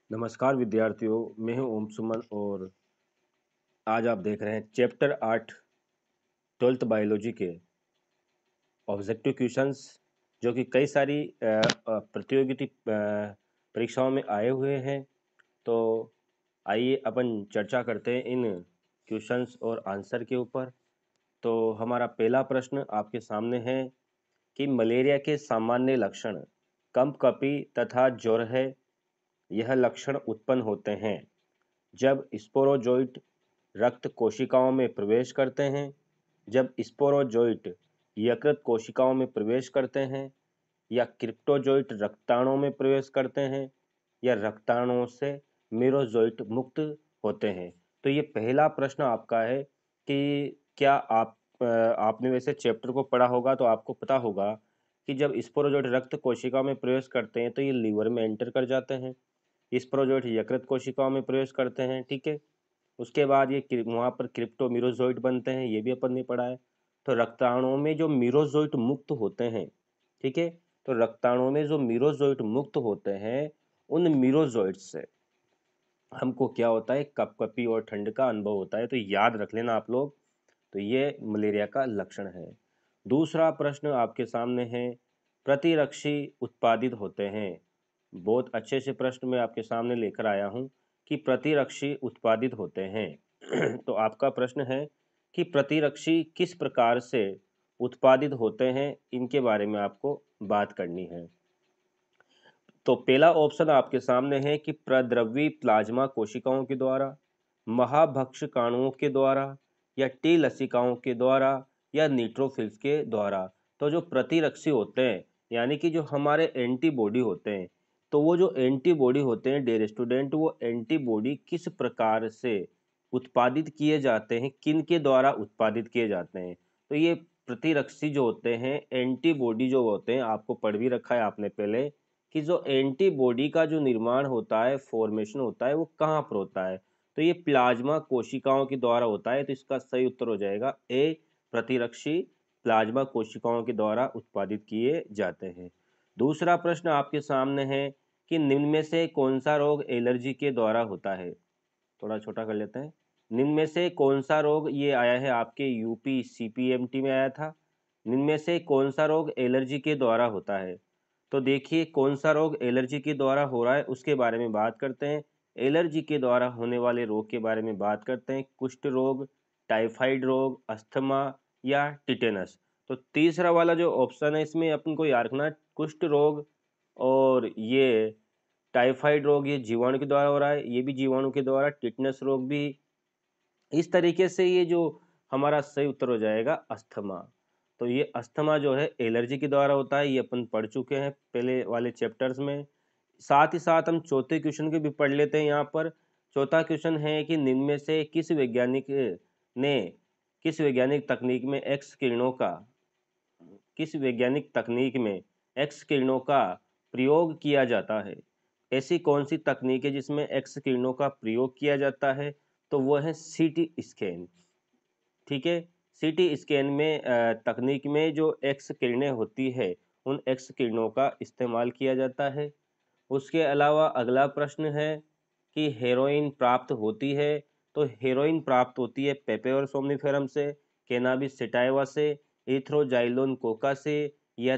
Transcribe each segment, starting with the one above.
नमस्कार विद्यार्थियों, मैं हूं ओम सुमन और आज आप देख रहे हैं चैप्टर 8 ट्वेल्थ बायोलॉजी के ऑब्जेक्टिव क्वेश्चंस जो कि कई सारी प्रतियोगिता परीक्षाओं में आए हुए हैं। तो आइए अपन चर्चा करते हैं इन क्वेश्चंस और आंसर के ऊपर। तो हमारा पहला प्रश्न आपके सामने है कि मलेरिया के सामान्य लक्षण कंपकपी तथा ज्वर है। यह लक्षण उत्पन्न होते हैं जब स्पोरोजोइट रक्त कोशिकाओं में प्रवेश करते हैं, जब स्पोरोजोइट यकृत कोशिकाओं में प्रवेश करते हैं, या क्रिप्टोजोइट रक्ताणुओं में प्रवेश करते हैं, या रक्ताणुओं से मीरोजोइट मुक्त होते हैं। तो ये पहला प्रश्न आपका है कि क्या आपने वैसे चैप्टर को पढ़ा होगा तो आपको पता होगा कि जब स्पोरोजोइट रक्त कोशिकाओं में प्रवेश करते हैं तो ये लीवर में एंटर कर जाते हैं। स्पोरोजोइट यकृत कोशिकाओं में प्रवेश करते हैं, ठीक है। उसके बाद ये वहाँ पर क्रिप्टोमीरोजोइट बनते हैं, ये भी अपन ने पढ़ा है। तो रक्ताणुओं में जो मीरोजोइट मुक्त होते हैं, ठीक है, तो रक्ताणुओं में जो मीरोजोइट मुक्त होते हैं उन मीरोजोइट से हमको क्या होता है, कपकपी और ठंड का अनुभव होता है। तो याद रख लेना आप लोग। तो ये मलेरिया का लक्षण है। दूसरा प्रश्न आपके सामने है, प्रतिरक्षी उत्पादित होते हैं। बहुत अच्छे से प्रश्न मैं आपके सामने लेकर आया हूं कि प्रतिरक्षी उत्पादित होते हैं। तो आपका प्रश्न है कि प्रतिरक्षी किस प्रकार से उत्पादित होते हैं, इनके बारे में आपको बात करनी है। तो पहला ऑप्शन आपके सामने है कि प्रद्रवी प्लाज्मा कोशिकाओं के द्वारा, महाभक्षकाणुओं के द्वारा, या टी लसिकाओं के द्वारा, या न्यूट्रोफिल्स के द्वारा। तो जो प्रतिरक्षी होते हैं यानी कि जो हमारे एंटीबॉडी होते हैं, तो वो जो एंटीबॉडी होते हैं डियर स्टूडेंट, वो एंटीबॉडी किस प्रकार से उत्पादित किए जाते हैं, किन के द्वारा उत्पादित किए जाते हैं। तो ये प्रतिरक्षी जो होते हैं, एंटीबॉडी जो होते हैं, आपको पढ़ भी रखा है आपने पहले कि जो एंटीबॉडी का जो निर्माण होता है, फॉर्मेशन होता है, वो कहाँ पर होता है। तो ये प्लाज्मा कोशिकाओं के द्वारा होता है। तो इसका सही उत्तर हो जाएगा ए, प्रतिरक्षी प्लाज्मा कोशिकाओं के द्वारा उत्पादित किए जाते हैं। दूसरा प्रश्न आपके सामने है कि निम्न में से कौन सा रोग एलर्जी के द्वारा होता है। थोड़ा छोटा कर लेते हैं। निम्न में से कौन सा रोग, ये आया है आपके यूपी सीपीएमटी में आया था, निम्न में से कौन सा रोग एलर्जी के द्वारा होता है। तो देखिए कौन सा रोग एलर्जी के द्वारा हो रहा है उसके बारे में बात करते हैं। एलर्जी के द्वारा होने वाले रोग के बारे में बात करते हैं। कुष्ठ रोग, टाइफाइड रोग, अस्थमा, या टिटेनस। तो तीसरा वाला जो ऑप्शन है इसमें अपन को याद रखना, कुष्ठ रोग और ये टाइफाइड रोग ये जीवाणु के द्वारा हो रहा है, ये भी जीवाणु के द्वारा। टिटनेस रोग भी। इस तरीके से ये जो हमारा सही उत्तर हो जाएगा अस्थमा। तो ये अस्थमा जो है एलर्जी के द्वारा होता है, ये अपन पढ़ चुके हैं पहले वाले चैप्टर्स में। साथ ही साथ हम चौथे क्वेश्चन के भी पढ़ लेते हैं यहाँ पर। चौथा क्वेश्चन है कि निम्न में से ने किस वैज्ञानिक तकनीक में एक्स किरणों का किस वैज्ञानिक तकनीक में एक्स किरणों का प्रयोग किया जाता है। ऐसी कौन सी तकनीक है जिसमें एक्स किरणों का प्रयोग किया जाता है। तो वो है सीटी स्कैन, ठीक है। सीटी स्कैन में तकनीक में जो एक्स किरणें होती है उन एक्स किरणों का इस्तेमाल किया जाता है। उसके अलावा अगला प्रश्न है कि हेरोइन प्राप्त होती है। तो हेरोइन प्राप्त होती है पेपेवर सोम्निफेरम से, कैनाबिस सटाइवा से, इथ्रोजाइलोन कोका से, या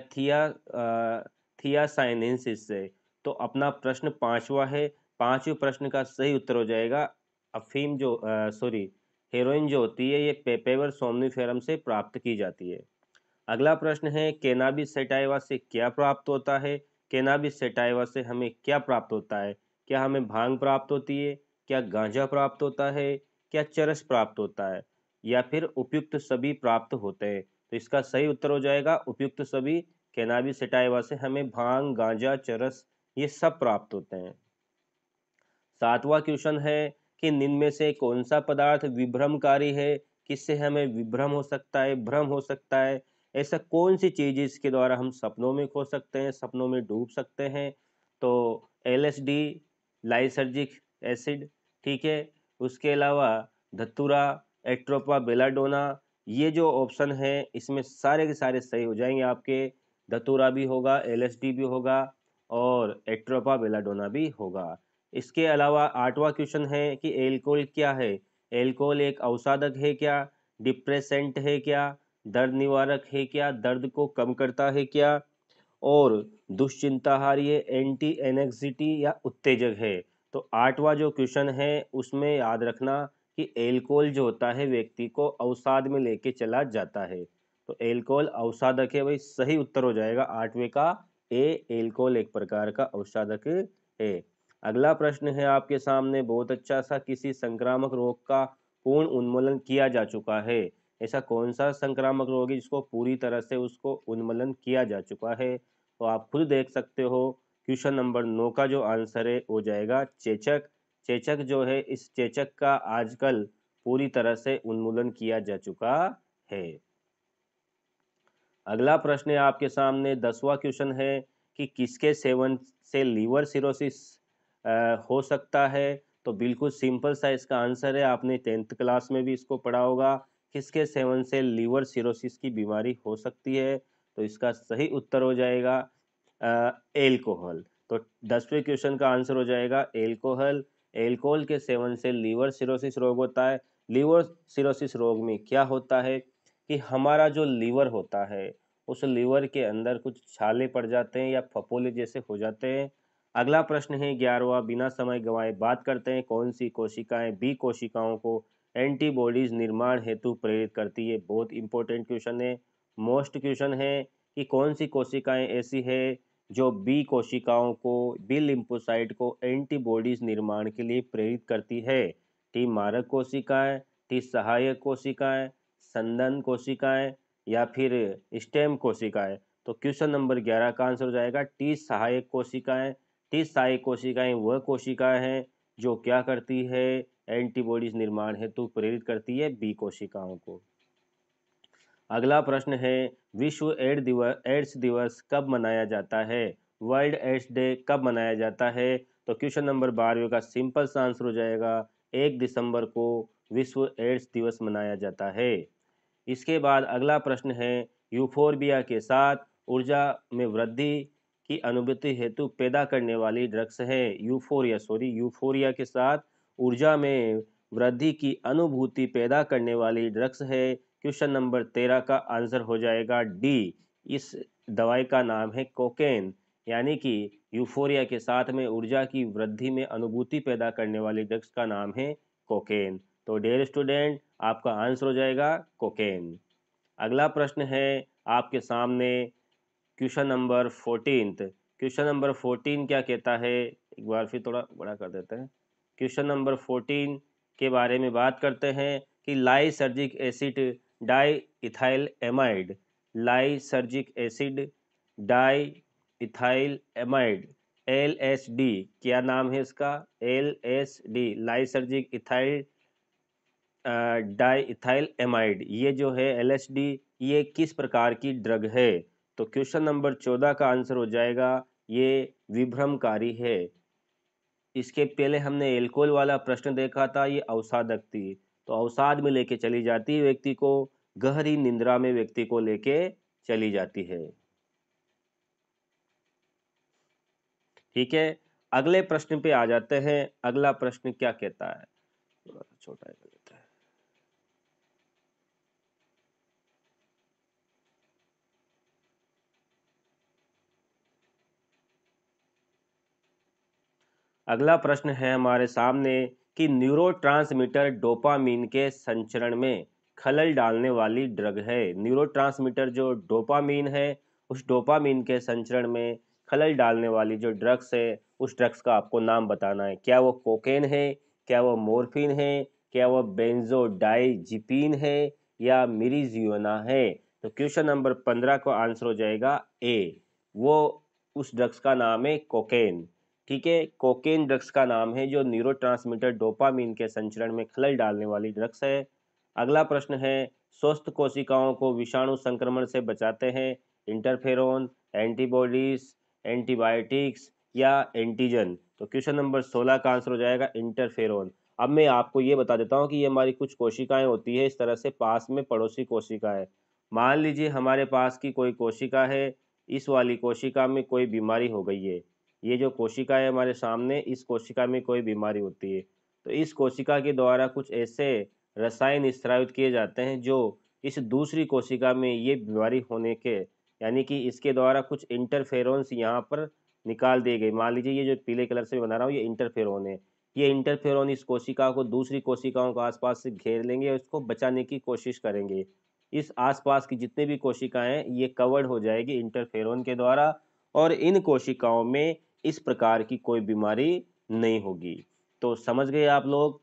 थियासाइनेंसिस से। तो अपना प्रश्न पांचवा है। पांचवें प्रश्न का सही उत्तर हो जाएगा अफीम जो सॉरी हेरोइन जो होती है ये पेपेवर सोम्निफेरम से प्राप्त की जाती है। अगला प्रश्न है कैनाबिस सटाइवा से क्या प्राप्त होता है। कैनाबिस सटाइवा से हमें क्या प्राप्त होता है। क्या हमें भांग प्राप्त होती है, क्या गांजा प्राप्त होता है, क्या चरस प्राप्त होता है, या फिर उपयुक्त सभी प्राप्त होते हैं। तो इसका सही उत्तर हो जाएगा उपयुक्त सभी। कैनाबिस सटाइवा से हमें भांग, गांजा, चरस ये सब प्राप्त होते हैं। सातवां क्वेश्चन है कि निम्न में से कौन सा पदार्थ विभ्रमकारी है, किससे हमें विभ्रम हो सकता है, भ्रम हो सकता है। ऐसा कौन सी चीज इसके द्वारा हम सपनों में खो सकते हैं, सपनों में डूब सकते हैं। तो एलएसडी, लाइसर्जिक एसिड, ठीक है। उसके अलावा धतूरा, एट्रोपा बेलाडोना। ये जो ऑप्शन है इसमें सारे के सारे सही हो जाएंगे आपके। धतूरा भी होगा, एलएसडी भी होगा, और एट्रोपा बेलाडोना भी होगा। इसके अलावा 8वां क्वेश्चन है कि एल्कोहल क्या है। एल्कोहल एक अवसादक है क्या, डिप्रेसेंट है क्या, दर्द निवारक है क्या, दर्द को कम करता है क्या, और दुश्चिंताहारी है, एंटी एनेक्सिटी या उत्तेजक है। तो 8वां जो क्वेश्चन है उसमें याद रखना कि एल्कोहल जो होता है व्यक्ति को अवसाद में लेके चला जाता है। तो एल्कोहल अवसादक है, वही सही उत्तर हो जाएगा 8वें का ए। एल्कोहल एक प्रकार का अवसादक है। अगला प्रश्न है आपके सामने बहुत अच्छा सा, किसी संक्रामक रोग का पूर्ण उन्मूलन किया जा चुका है। ऐसा कौन सा संक्रामक रोग है जिसको पूरी तरह से उसको उन्मूलन किया जा चुका है। तो आप खुद देख सकते हो, क्वेश्चन नंबर 9 का जो आंसर है हो जाएगा चेचक। चेचक जो है, इस चेचक का आजकल पूरी तरह से उन्मूलन किया जा चुका है। अगला प्रश्न है आपके सामने 10वां क्वेश्चन है कि किसके सेवन से लीवर सिरोसिस हो सकता है। तो बिल्कुल सिंपल सा इसका आंसर है, आपने 10th क्लास में भी इसको पढ़ा होगा। किसके सेवन से लीवर सिरोसिस की बीमारी हो सकती है। तो इसका सही उत्तर हो जाएगा एल्कोहल। तो 10वें क्वेश्चन का आंसर हो जाएगा एल्कोहल। एल्कोहल के सेवन से लीवर सिरोसिस रोग होता है। लीवर सिरोसिस रोग में क्या होता है कि हमारा जो लीवर होता है उस लीवर के अंदर कुछ छाले पड़ जाते हैं या फफोले जैसे हो जाते हैं। अगला प्रश्न है 11वां, बिना समय गंवाए बात करते हैं, कौन सी कोशिकाएं बी कोशिकाओं को एंटीबॉडीज निर्माण हेतु प्रेरित करती है। बहुत इंपॉर्टेंट क्वेश्चन है, मोस्ट क्वेश्चन है कि कौन सी कोशिकाएं ऐसी है जो बी कोशिकाओं को, बी लिम्फोसाइट को एंटीबॉडीज निर्माण के लिए प्रेरित करती है। टी मारक कोशिकाएं, टी सहायक कोशिकाएं, संदन कोशिकाएं या फिर स्टेम कोशिकाएं। तो क्वेश्चन नंबर 11 का आंसर हो जाएगा टी सहायक कोशिकाएं। टी सहायक कोशिकाएं वह कोशिकाएं हैं जो क्या करती है, एंटीबॉडीज निर्माण हेतु प्रेरित करती है बी कोशिकाओं को। अगला प्रश्न है विश्व एड्स दिवस कब मनाया जाता है। वर्ल्ड एड्स डे कब मनाया जाता है। तो क्वेश्चन नंबर 12 का सिंपल सा आंसर हो जाएगा 1 दिसंबर को विश्व एड्स दिवस मनाया जाता है। इसके बाद अगला प्रश्न है यूफोर्बिया के साथ ऊर्जा में वृद्धि की अनुभूति हेतु पैदा करने वाली ड्रग्स है। यूफोरिया के साथ ऊर्जा में वृद्धि की अनुभूति पैदा करने वाली ड्रग्स है। क्वेश्चन नंबर 13 का आंसर हो जाएगा डी। इस दवाई का नाम है कोकेन। यानी कि यूफोरिया के साथ में ऊर्जा की वृद्धि में अनुभूति पैदा करने वाली ड्रग्स का नाम है कोकेन। तो डियर स्टूडेंट, आपका आंसर हो जाएगा कोकेन। अगला प्रश्न है आपके सामने क्वेश्चन नंबर 14। क्वेश्चन नंबर 14 क्या कहता है, एक बार फिर थोड़ा बड़ा कर देते हैं। क्वेश्चन नंबर 14 के बारे में बात करते हैं कि lysergic acid di ethyl amide, lysergic acid di ethyl amide LSD, क्या नाम है इसका, LSD lysergic ethyl di ethyl amide. ये जो है LSD, ये किस प्रकार की ड्रग है। तो क्वेश्चन नंबर 14 का आंसर हो जाएगा ये विभ्रमकारी है। इसके पहले हमने एल्कोहल वाला प्रश्न देखा था, ये अवसादक थी। तो अवसाद में लेके चली जाती है व्यक्ति को, गहरी निंद्रा में व्यक्ति को लेके चली जाती है। ठीक है, अगले प्रश्न पे आ जाते हैं। अगला प्रश्न क्या कहता है, थोड़ा सा छोटा कर देते हैं। अगला प्रश्न है हमारे सामने कि न्यूरोट्रांसमीटर डोपामीन के संचरण में खलल डालने वाली ड्रग है। न्यूरोट्रांसमीटर जो डोपामीन है, उस डोपामीन के संचरण में खलल डालने वाली जो ड्रग्स है, उस ड्रग्स का आपको नाम बताना है। क्या वो कोकेन है, क्या वो मॉर्फिन है, क्या वो बेंजोडाइजिपीन है, या मिरिजुआना है। तो क्वेश्चन नंबर 15 को आंसर हो जाएगा ए। वो उस ड्रग्स का नाम है कोकेन। ठीक है, कोकेन ड्रग्स का नाम है जो न्यूरोट्रांसमीटर डोपामीन के संचरण में खलल डालने वाली ड्रग्स है। अगला प्रश्न है स्वस्थ कोशिकाओं को विषाणु संक्रमण से बचाते हैं इंटरफेरोन, एंटीबॉडीज, एंटीबायोटिक्स या एंटीजन। तो क्वेश्चन नंबर 16 का आंसर हो जाएगा इंटरफेरोन। अब मैं आपको ये बता देता हूँ कि ये हमारी कुछ कोशिकाएं होती है इस तरह से पास में पड़ोसी कोशिकाएं। मान लीजिए हमारे पास की कोई कोशिका है, इस वाली कोशिका में कोई बीमारी हो गई है। ये जो कोशिका है हमारे सामने, इस कोशिका में कोई बीमारी होती है तो इस कोशिका के द्वारा कुछ ऐसे रसायन स्रावित किए जाते हैं जो इस दूसरी कोशिका में ये बीमारी होने के, यानी कि इसके द्वारा कुछ इंटरफेरोन्स यहाँ पर निकाल दिए गए। मान लीजिए ये जो पीले कलर से बना रहा हूँ ये इंटरफेरोन है। ये इंटरफेरोन इस कोशिका को दूसरी कोशिकाओं को आसपास से घेर लेंगे और इसको बचाने की कोशिश करेंगे। इस आसपास की जितने भी कोशिकाएं हैं ये कवर्ड हो जाएगी इंटरफेरोन के द्वारा और इन कोशिकाओं में इस प्रकार की कोई बीमारी नहीं होगी। तो समझ गए आप लोग,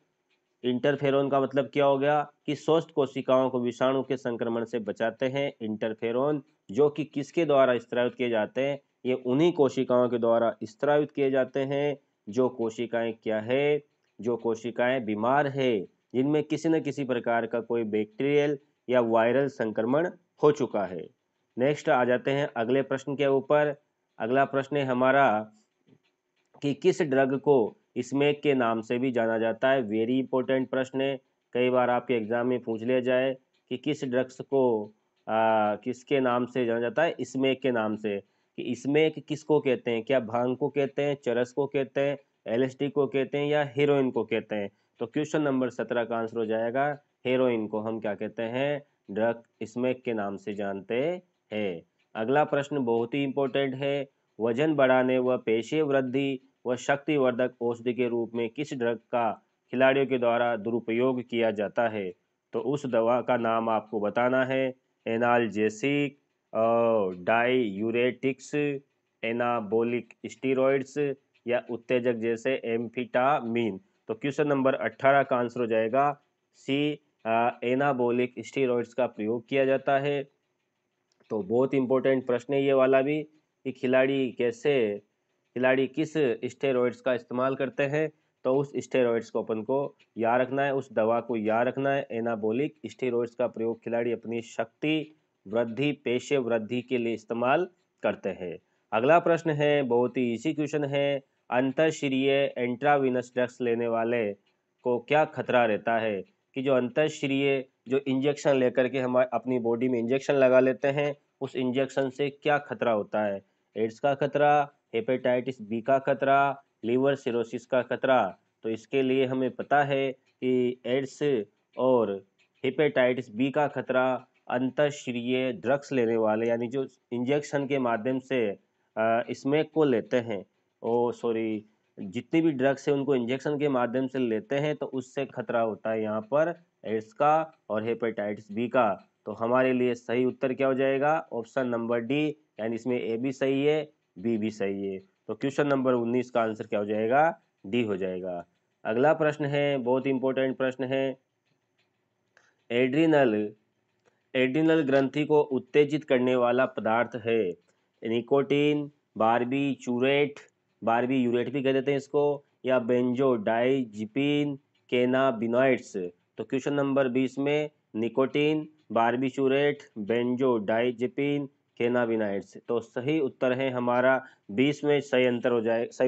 इंटरफेरोन का मतलब क्या हो गया कि स्वस्थ कोशिकाओं को विषाणु के संक्रमण से बचाते हैं इंटरफेरोन, जो कि किसके द्वारा स्रावित किए जाते हैं, ये उन्हीं कोशिकाओं के द्वारा स्रावित किए जाते हैं जो कोशिकाएं क्या है, जो कोशिकाएं बीमार है, जिनमें किसी न किसी प्रकार का कोई बैक्टीरियल या वायरल संक्रमण हो चुका है। नेक्स्ट आ जाते हैं अगले प्रश्न के ऊपर। अगला प्रश्न है हमारा कि किस ड्रग को स्मेक के नाम से भी जाना जाता है। वेरी इंपॉर्टेंट प्रश्न है, कई बार आपके एग्जाम में पूछ लिया जाए कि किस ड्रग्स को किसके नाम से जाना जाता है, स्मेक के नाम से। कि स्मेक किसको कहते हैं, क्या भांग को कहते हैं, चरस को कहते हैं, एलएसडी को कहते हैं या हेरोइन को कहते हैं। तो क्वेश्चन नंबर 17 का आंसर हो जाएगा हेरोइन को हम क्या कहते हैं, ड्रग स्मेक के नाम से जानते हैं। अगला प्रश्न बहुत ही इंपॉर्टेंट है, वजन बढ़ाने व पेशीय वृद्धि व शक्तिवर्धक औषधि के रूप में किस ड्रग का खिलाड़ियों के द्वारा दुरुपयोग किया जाता है। तो उस दवा का नाम आपको बताना है, एनाल्जेसिक, डाईयूरेटिक्स, एनाबोलिक स्टीरॉइड्स या उत्तेजक जैसे एम्फिटामिन। तो क्वेश्चन नंबर 18 का आंसर हो जाएगा सी, एनाबोलिक स्टीरॉइड्स का प्रयोग किया जाता है। तो बहुत इंपॉर्टेंट प्रश्न है ये वाला भी कि खिलाड़ी किस स्टेरॉइड्स का इस्तेमाल करते हैं। तो उस स्टेरॉइड्स को अपन को याद रखना है, उस दवा को याद रखना है। एनाबोलिक स्टेरॉइड्स का प्रयोग खिलाड़ी अपनी शक्ति वृद्धि, पेशीय वृद्धि के लिए इस्तेमाल करते हैं। अगला प्रश्न है, बहुत ही इजी क्वेश्चन है, अंतःशिरीय इंट्रावीनस ड्रग्स लेने वाले को क्या खतरा रहता है। कि जो अंतःशिरीय जो इंजेक्शन लेकर के हम अपनी बॉडी में इंजेक्शन लगा लेते हैं, उस इंजेक्शन से क्या खतरा होता है। एड्स का खतरा, हेपेटाइटिस बी का खतरा, लीवर सिरोसिस का खतरा। तो इसके लिए हमें पता है कि एड्स और हेपेटाइटिस बी का खतरा अंतःशिरीय ड्रग्स लेने वाले, यानी जो इंजेक्शन के माध्यम से स्मेक को लेते हैं, ओ सॉरी, जितनी भी ड्रग्स है उनको इंजेक्शन के माध्यम से लेते हैं, तो उससे खतरा होता है यहाँ पर एड्स का और हेपेटाइटिस बी का। तो हमारे लिए सही उत्तर क्या हो जाएगा, ऑप्शन नंबर डी, यानी इसमें ए भी सही है बी भी सही है। तो क्वेश्चन नंबर 19 का आंसर क्या हो जाएगा, डी हो जाएगा। अगला प्रश्न है, बहुत इंपॉर्टेंट प्रश्न है, एड्रिनल एड्रिनल ग्रंथि को उत्तेजित करने वाला पदार्थ है। निकोटीन, बारबीचूरेट, बारबीयूरेट भी कह देते हैं इसको, या बेंजोडाइजिपीन, कैनाबिनॉइड्स। तो क्वेश्चन नंबर 20 में निकोटीन, बारबीचूरेट, बेंजोडाइजिपीन, कैनाबिनॉइड्स। तो सही उत्तर है हमारा 20 में सही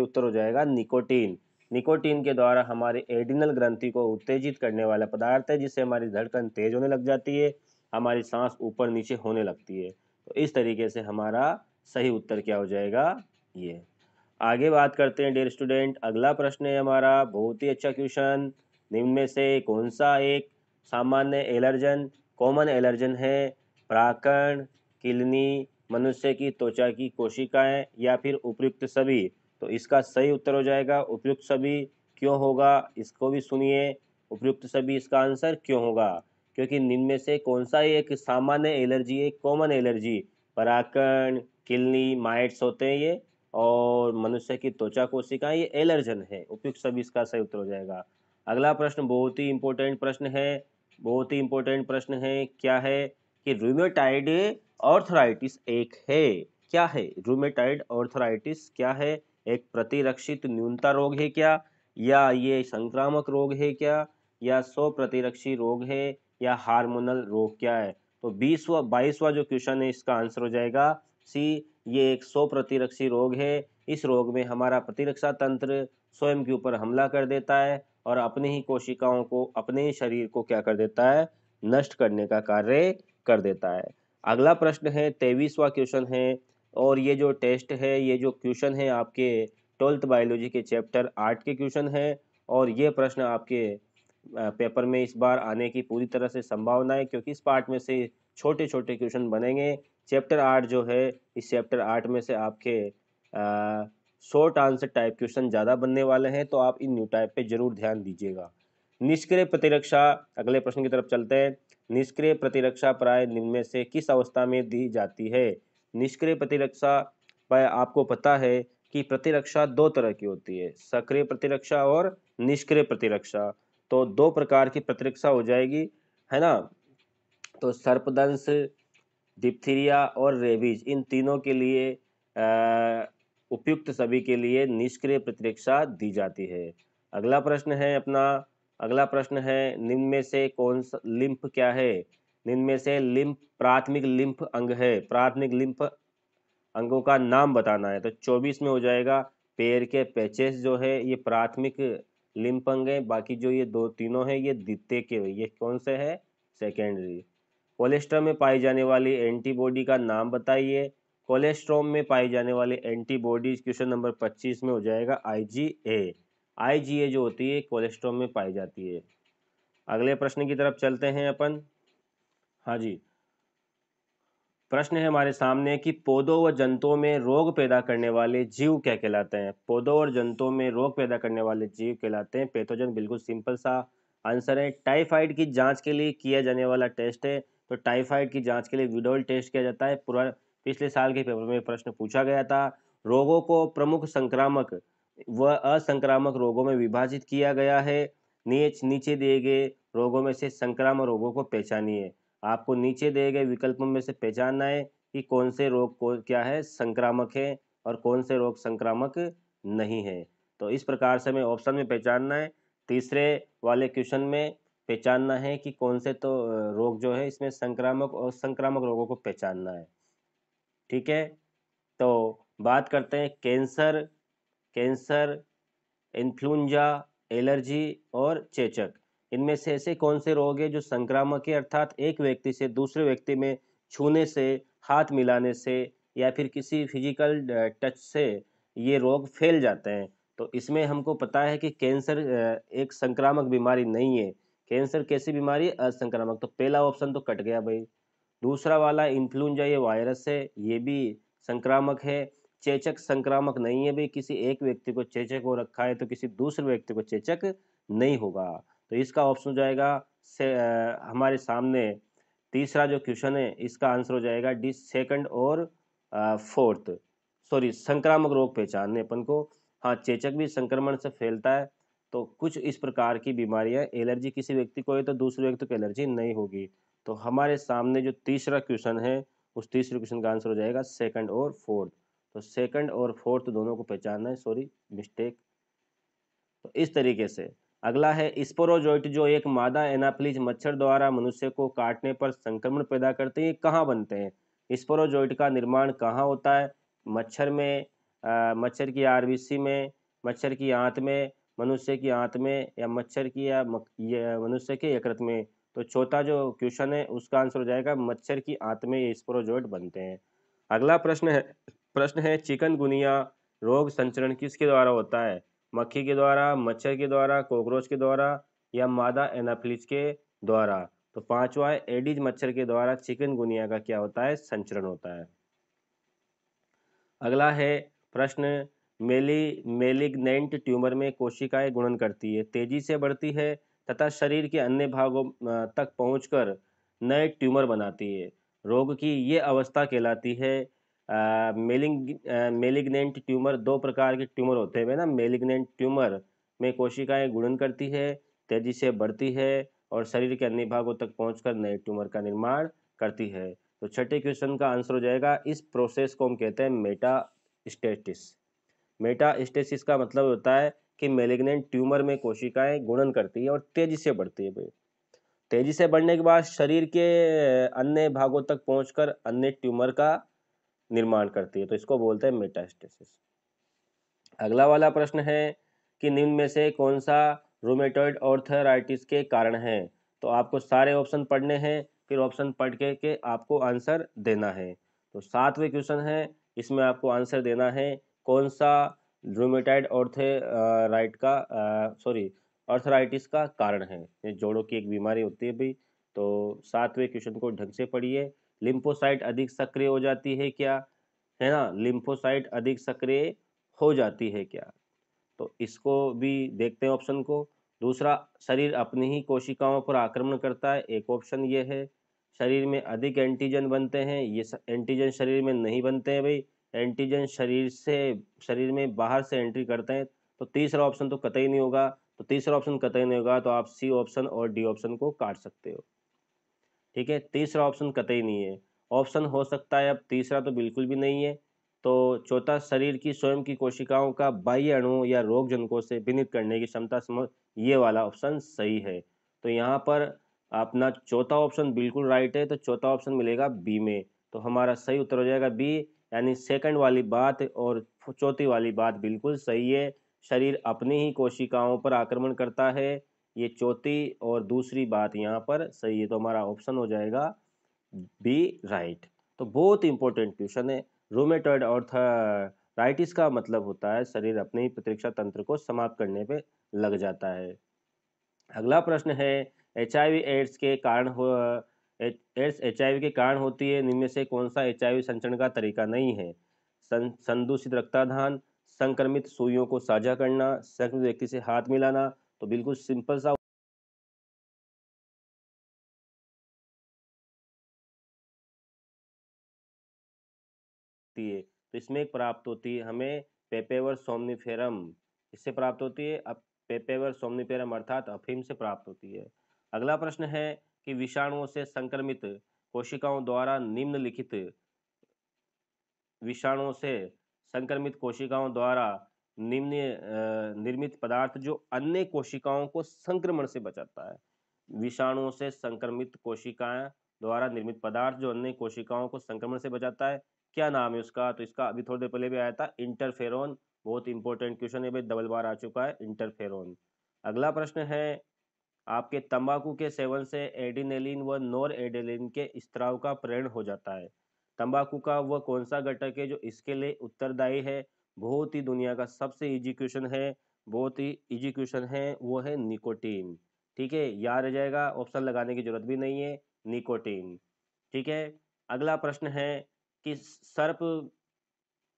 उत्तर हो जाएगा निकोटीन। निकोटीन के द्वारा हमारे एड्रिनल ग्रंथि को उत्तेजित करने वाला पदार्थ है, जिससे हमारी धड़कन तेज होने लग जाती है, हमारी सांस ऊपर नीचे होने लगती है। तो इस तरीके से हमारा सही उत्तर क्या हो जाएगा, ये। आगे बात करते हैं डियर स्टूडेंट, अगला प्रश्न है हमारा, बहुत ही अच्छा क्वेश्चन, निम्न में से कौन सा एक सामान्य एलर्जन कॉमन एलर्जन है। परागकण, किलनी, मनुष्य की त्वचा की कोशिकाएं या फिर उपयुक्त सभी। तो इसका सही उत्तर हो जाएगा उपयुक्त सभी। क्यों होगा, इसको भी सुनिए, उपयुक्त सभी इसका आंसर क्यों होगा, क्योंकि निम्न में से कौन सा एक सामान्य एलर्जी, एक कॉमन एलर्जी, परागकण, किलनी, माइट्स होते हैं ये, और मनुष्य की त्वचा कोशिकाएं ये एलर्जन है। उपयुक्त सभी इसका सही उत्तर हो जाएगा। अगला प्रश्न बहुत ही इंपॉर्टेंट प्रश्न है, बहुत ही इंपॉर्टेंट प्रश्न है, क्या है कि रूमेटाइड आर्थराइटिस एक है, क्या है रूमेटाइड आर्थराइटिस, क्या है, एक प्रतिरक्षित न्यूनता रोग है क्या, या ये संक्रामक रोग है क्या, या स्व प्रतिरक्षी रोग है, या हार्मोनल रोग क्या है। तो 22वां जो क्वेश्चन है इसका आंसर हो जाएगा सी, ये एक स्व प्रतिरक्षी रोग है। इस रोग में हमारा प्रतिरक्षा तंत्र स्वयं के ऊपर हमला कर देता है और अपने ही कोशिकाओं को, अपने ही शरीर को क्या कर देता है, नष्ट करने का कार्य कर देता है। अगला प्रश्न है 23वां क्वेश्चन है, और ये जो टेस्ट है, ये जो क्वेश्चन है आपके 12th बायोलॉजी के चैप्टर 8 के क्वेश्चन है, और ये प्रश्न आपके पेपर में इस बार आने की पूरी तरह से संभावना है, क्योंकि इस पार्ट में से छोटे छोटे क्वेश्चन बनेंगे। चैप्टर 8 जो है, इस चैप्टर 8 में से आपके शॉर्ट आंसर टाइप क्वेश्चन ज़्यादा बनने वाले हैं, तो आप इन न्यू टाइप पे जरूर ध्यान दीजिएगा। निष्क्रिय प्रतिरक्षा, अगले प्रश्न की तरफ चलते हैं। निष्क्रिय प्रतिरक्षा प्राय निम्न में से किस अवस्था में दी जाती है? निष्क्रिय प्रतिरक्षा पर आपको पता है कि प्रतिरक्षा दो तरह की होती है, सक्रिय प्रतिरक्षा और निष्क्रिय प्रतिरक्षा। तो दो प्रकार की प्रतिरक्षा हो जाएगी, है ना। तो सर्पदंश, डिप्थीरिया और रेबीज, इन तीनों के लिए उपयुक्त सभी के लिए निष्क्रिय प्रतिरक्षा दी जाती है। अगला प्रश्न है अपना, अगला प्रश्न है निम्न में से कौन सा लिम्फ क्या है? निम्न में से लिम्फ प्राथमिक लिम्फ अंग है। प्राथमिक लिम्फ अंगों का नाम बताना है। तो 24 में हो जाएगा पैर के पेचेस जो है ये प्राथमिक लिम्फ अंग है, बाकी जो ये दो तीनों है ये द्वितीय के, ये कौन से है? सेकेंडरी। कोलेस्ट्रॉम में पाई जाने वाली एंटीबॉडी का नाम बताइए। कोलेस्ट्रॉम में पाई जाने वाली एंटीबॉडीज क्वेश्चन नंबर 25 में हो जाएगा आईजीए। आईजीए जो होती है कोलेस्ट्रॉम में पाई जाती है। अगले प्रश्न की तरफ चलते हैं अपन। हाँ जी, प्रश्न है हमारे सामने कि पौधों व जंतुओं में रोग पैदा करने वाले जीव क्या कहलाते हैं? पौधों और जंतुओं में रोग पैदा करने वाले जीव कहलाते हैं पैथोजन। बिल्कुल सिंपल सा आंसर है। टाइफाइड की जांच के लिए किया जाने वाला टेस्ट है। तो टाइफाइड की जांच के लिए विडोल टेस्ट किया जाता है। पूरा पिछले साल के पेपर में प्रश्न पूछा गया था। रोगों को प्रमुख संक्रामक व असंक्रामक रोगों में विभाजित किया गया है। नीचे दिए गए रोगों में से संक्रामक रोगों को पहचानिए। आपको नीचे दिए गए विकल्पों में से पहचानना है कि कौन से रोग को क्या है संक्रामक है और कौन से रोग संक्रामक नहीं है। तो इस प्रकार से हमें ऑप्शन में पहचानना है। तीसरे वाले क्वेश्चन में पहचानना है कि कौन से तो रोग जो है इसमें संक्रामक और संक्रामक रोगों को पहचानना है। ठीक है, तो बात करते हैं कैंसर, कैंसर, इन्फ्लुएंजा, एलर्जी और चेचक। इनमें से ऐसे कौन से रोग हैं जो संक्रामक है, अर्थात एक व्यक्ति से दूसरे व्यक्ति में छूने से, हाथ मिलाने से या फिर किसी फिजिकल टच से ये रोग फैल जाते हैं? तो इसमें हमको पता है कि कैंसर एक संक्रामक बीमारी नहीं है। कैंसर कैसी बीमारी? असंक्रामक। तो पहला ऑप्शन तो कट गया भाई। दूसरा वाला इन्फ्लुएंजा ये वायरस है, ये भी संक्रामक है। चेचक संक्रामक नहीं है भाई, किसी एक व्यक्ति को चेचक हो रखा है तो किसी दूसरे व्यक्ति को चेचक नहीं होगा। तो इसका ऑप्शन हो जाएगा हमारे सामने तीसरा जो क्वेश्चन है इसका आंसर हो जाएगा डी, सेकंड और फोर्थ। सॉरी, संक्रामक रोग पहचानने अपन को। हाँ, चेचक भी संक्रमण से फैलता है। तो कुछ इस प्रकार की बीमारियां, एलर्जी किसी व्यक्ति को है तो दूसरे व्यक्ति को एलर्जी नहीं होगी। तो हमारे सामने जो तीसरा क्वेश्चन है उस तीसरे क्वेश्चन का आंसर हो जाएगा सेकंड और फोर्थ। तो सेकंड और फोर्थ दोनों को पहचानना है, सॉरी मिस्टेक। तो इस तरीके से अगला है स्पोरोजोइट, जो एक मादा एनाफिलिस मच्छर द्वारा मनुष्य को काटने पर संक्रमण पैदा करते हैं, कहाँ बनते हैं? स्पोरोजोइट का निर्माण कहाँ होता है? मच्छर में, मच्छर की आरबीसी में, मच्छर की आंत में, मनुष्य की आंत में, या मच्छर की या मनुष्य के यकृत में? तो चौथा जो क्वेश्चन है उसका आंसर हो जाएगा मच्छर की आंत में ये स्पोरोजोइट बनते हैं। अगला प्रश्न है चिकनगुनिया रोग संचरण किसके द्वारा होता है? मक्खी के द्वारा, मच्छर के द्वारा, कॉकरोच के द्वारा या मादा एनाफिलिस के द्वारा? तो पांचवा है एडिज मच्छर के द्वारा चिकनगुनिया का क्या होता है? संचरण होता है। अगला है प्रश्न, मेलिग्नेंट ट्यूमर में कोशिकाएं गुणन करती है, तेजी से बढ़ती है तथा शरीर के अन्य भागों तक पहुंचकर नए ट्यूमर बनाती है। रोग की ये अवस्था कहलाती है मेलिग्नेंट ट्यूमर। दो प्रकार के ट्यूमर होते हैं ना। मेलिग्नेंट ट्यूमर में कोशिकाएं गुणन करती है, तेजी से बढ़ती है और शरीर के अन्य भागों तक पहुंचकर नए ट्यूमर का निर्माण करती है। तो छठे क्वेश्चन का आंसर हो जाएगा इस प्रोसेस को हम कहते हैं मेटास्टेसिस। मेटास्टेसिस का मतलब होता है कि मेलिग्नेंट ट्यूमर में कोशिकाएं गुणन करती है और तेजी से बढ़ती है भाई। तेजी से बढ़ने के बाद शरीर के अन्य भागों तक पहुंचकर अन्य ट्यूमर का निर्माण करती है, तो इसको बोलते हैं मेटास्टेसिस। अगला वाला प्रश्न है कि निम्न में से कौन सा रूमेटॉइड आर्थराइटिस के कारण है? तो आपको सारे ऑप्शन पढ़ने हैं, फिर ऑप्शन पढ़ के आपको आंसर देना है। तो सातवें क्वेश्चन है इसमें आपको आंसर देना है कौन सा रूमेटाइड अर्थराइटिस का कारण है। ये जोड़ों की एक बीमारी होती है भाई। तो 7वें क्वेश्चन को ढंग से पढ़िए। लिम्फोसाइट अधिक सक्रिय हो जाती है क्या, है ना, लिम्फोसाइट अधिक सक्रिय हो जाती है क्या, तो इसको भी देखते हैं ऑप्शन को। दूसरा, शरीर अपनी ही कोशिकाओं पर आक्रमण करता है, एक ऑप्शन ये है। शरीर में अधिक एंटीजन बनते हैं, ये एंटीजन शरीर में नहीं बनते हैं भाई, एंटीजन शरीर में बाहर से एंट्री करते हैं। तो तीसरा ऑप्शन तो कतई नहीं होगा। तो तीसरा ऑप्शन कतई नहीं होगा तो आप सी ऑप्शन और डी ऑप्शन को काट सकते हो। ठीक है, तीसरा ऑप्शन कतई नहीं है। ऑप्शन हो सकता है अब तीसरा तो बिल्कुल भी नहीं है। तो चौथा, शरीर की स्वयं की कोशिकाओं का बाह्य अणुओं या रोग जनकों से विनित करने की क्षमता ये वाला ऑप्शन सही है। तो यहाँ पर अपना चौथा ऑप्शन बिल्कुल राइट है, तो चौथा ऑप्शन मिलेगा बी में। तो हमारा सही उत्तर हो जाएगा बी, यानी सेकंड वाली बात और चौथी वाली बात बिल्कुल सही है। शरीर अपनी ही कोशिकाओं पर आक्रमण करता है, ये चौथी और दूसरी बात यहाँ पर सही है। तो हमारा ऑप्शन हो जाएगा बी राइट। तो बहुत इंपॉर्टेंट क्वेश्चन है। रोमेटॉइड आर्थराइटिस का मतलब होता है शरीर अपने ही प्रतिरक्षा तंत्र को समाप्त करने पे लग जाता है। अगला प्रश्न है, एचआईवी एड्स के कारण हो एड्स एचआईवी के कारण होती है, इनमें से कौन सा एचआईवी संचरण का तरीका नहीं है। संदूषित रक्ताधान, संक्रमित सुइयों को साझा करना, संक्रमित व्यक्ति से हाथ मिलाना। तो बिल्कुल सिंपल सा होती है। तो इसमें प्राप्त होती है हमें पेपेवर सोमनिफेरम, इससे प्राप्त होती है। अब पेपेवर सोमनिफेरम अर्थात अफीम से प्राप्त होती है। अगला प्रश्न है कि विषाणुओं से संक्रमित कोशिकाओं द्वारा निम्नलिखित विषाणुओं से संक्रमित कोशिकाओं द्वारा निर्मित पदार्थ जो अन्य कोशिकाओं को संक्रमण से बचाता है। विषाणुओं से संक्रमित कोशिकाएं द्वारा निर्मित पदार्थ जो अन्य कोशिकाओं को संक्रमण से बचाता है, क्या नाम है उसका। तो इसका अभी थोड़ी देर पहले भी आया था, इंटरफेरोन। बहुत इंपॉर्टेंट क्वेश्चन है भाई, डबल बार आ चुका है इंटरफेरोन। अगला प्रश्न है, आपके तंबाकू के सेवन से एडिनेलिन व नोर एडिनिलीन के स्त्राव का प्रेरण हो जाता है। तंबाकू का वह कौन सा घटक है जो इसके लिए उत्तरदायी है। बहुत ही दुनिया का सबसे इजी क्वेश्चन है, बहुत ही इजी क्वेश्चन है, वो है निकोटीन। ठीक है, याद रह जाएगा, ऑप्शन लगाने की जरूरत भी नहीं है, निकोटीन। ठीक है। अगला प्रश्न है कि सर्प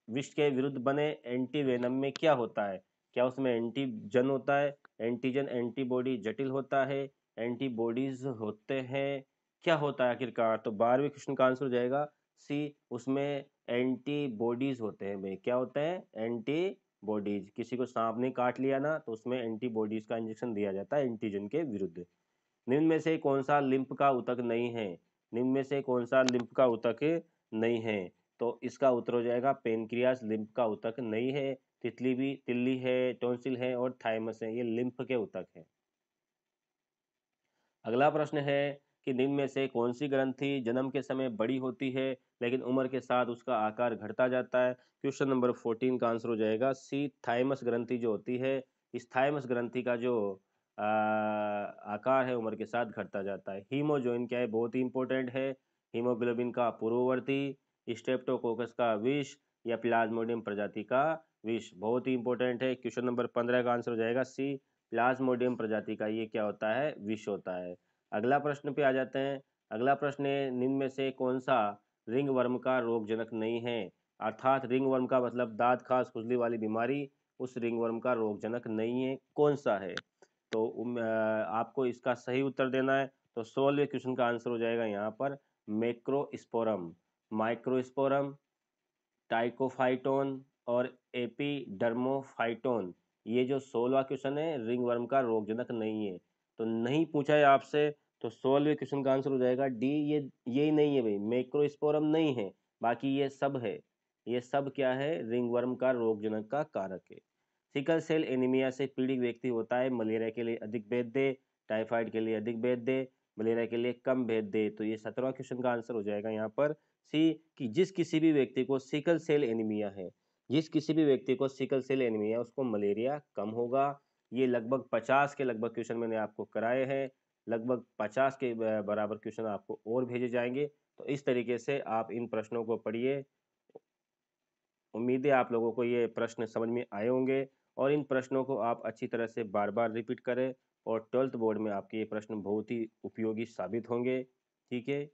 विष के विरुद्ध बने एंटीवेनम में क्या होता है। क्या उसमें एंटीजन होता है, एंटीजन एंटीबॉडी जटिल होता है, एंटीबॉडीज होते हैं, क्या होता है आखिरकार। तो 12वें क्वेश्चन का आंसर हो जाएगा सी, उसमें एंटीबॉडीज होते हैं भाई। क्या होते हैं, एंटीबॉडीज। किसी को सांप ने काट लिया ना तो उसमें एंटीबॉडीज का इंजेक्शन दिया जाता है एंटीजन के विरुद्ध। निम्न में से कौन सा लिम्फ का ऊतक नहीं है, निम्न में से कौन सा लिम्फ का ऊतक नहीं है। तो इसका उत्तर हो जाएगा पेनक्रियास लिम्फ का ऊतक नहीं है। तिल्ली है, टॉन्सिल है और थाइमस है, ये लिम्फ के ऊतक है। अगला प्रश्न है कि निम्न में से कौन सी ग्रंथि जन्म के समय बड़ी होती है लेकिन उम्र के साथ उसका आकार घटता जाता है। क्वेश्चन नंबर 14 का आंसर हो जाएगा सी, थाइमस ग्रंथि जो होती है, इस थाइमस ग्रंथि का जो आकार है उम्र के साथ घटता जाता है। हीमोजोइन क्या है, बहुत ही इंपॉर्टेंट है। हीमोग्लोबिन का पूर्ववर्ती, स्ट्रेप्टोकोकस का विष या प्लाज्मोडियम प्रजाति का विष, बहुत ही इंपॉर्टेंट है। क्वेश्चन नंबर 15 का आंसर हो जाएगा सी, प्लाज्मोडियम प्रजाति का ये क्या होता है, विष होता है। अगला प्रश्न पे आ जाते हैं। अगला प्रश्न है, निम्न में से कौन सा रिंग वर्म का रोगजनक नहीं है। अर्थात रिंग वर्म का मतलब दांत खास खुजली वाली बीमारी, उस रिंग वर्म का रोगजनक नहीं है, कौन सा है। तो आपको इसका सही उत्तर देना है। तो 16वें क्वेश्चन का आंसर हो जाएगा यहाँ पर मैक्रोस्पोरम, माइक्रोस्पोरम, टाइकोफाइटोन और एपिडर्मोफाइटोन। ये जो 16वां क्वेश्चन है रिंग वर्म का रोगजनक नहीं है, तो नहीं पूछा है आपसे। तो 16वें क्वेश्चन का आंसर हो जाएगा डी, यही नहीं है भाई, मैक्रोस्पोरम नहीं है, बाकी ये सब है। ये सब क्या है, रिंग वर्म का रोगजनक का कारक है। सिकल सेल एनीमिया से पीड़ित व्यक्ति होता है, मलेरिया के लिए अधिक भेद, टाइफाइड के लिए अधिक भेद, मलेरिया के लिए कम भेद। तो ये 17वां क्वेश्चन का आंसर हो जाएगा यहाँ पर सी, कि जिस किसी भी व्यक्ति को सिकल सेल एनीमिया है, जिस किसी भी व्यक्ति को सिकल सेल एनीमिया उसको मलेरिया कम होगा। ये लगभग 50 के लगभग क्वेश्चन मैंने आपको कराए हैं, लगभग 50 के बराबर क्वेश्चन आपको और भेजे जाएंगे। तो इस तरीके से आप इन प्रश्नों को पढ़िए। उम्मीद है आप लोगों को ये प्रश्न समझ में आए होंगे और इन प्रश्नों को आप अच्छी तरह से बार-बार रिपीट करें और 12th बोर्ड में आपके ये प्रश्न बहुत ही उपयोगी साबित होंगे, ठीक है?